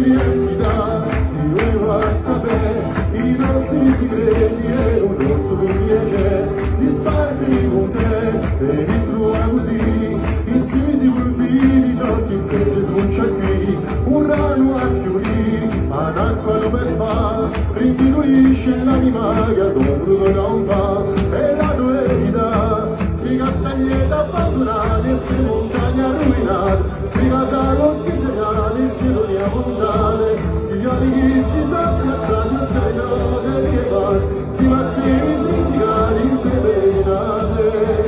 identità, ti doveva sapere i nostri segreti e un nostro compiacere di sparti con te e ritrovare così insieme di colpiti giochi fece smuccia qui un rano a fiori ad acqua lo per fa rinchiudolisce l'anima che adoro da un pa e la tua verità si castagnetta abbandonata e si montagna ruinata si casa con ci segnali e si doni a montare si chiari chi si sappia tra tutte le cose che fa si mazzini sinticali si venate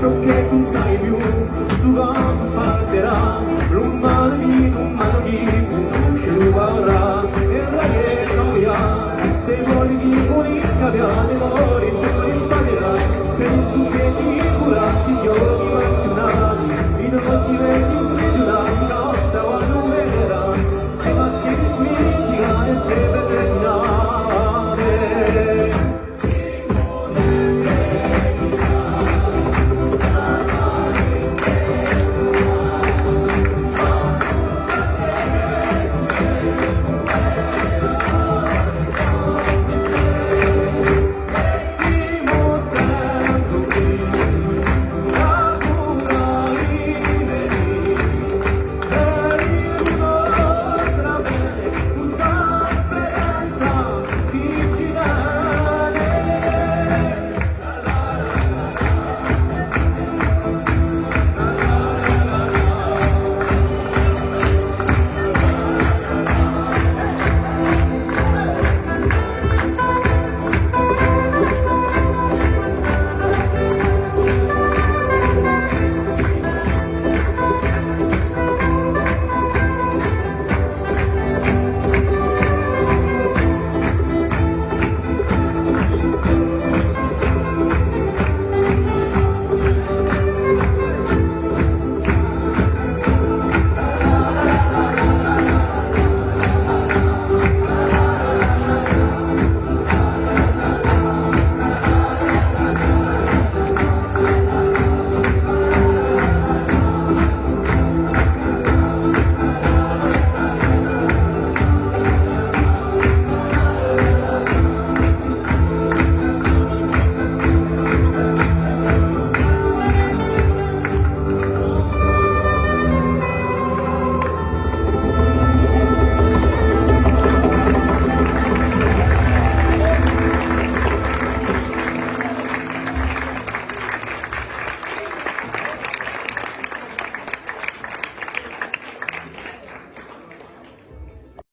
ciò che tu sai più, su quanto sparterà, l'umano di conosce l'uguaglià, e la che cambia, se vuoi di fuori cambiare l'amore.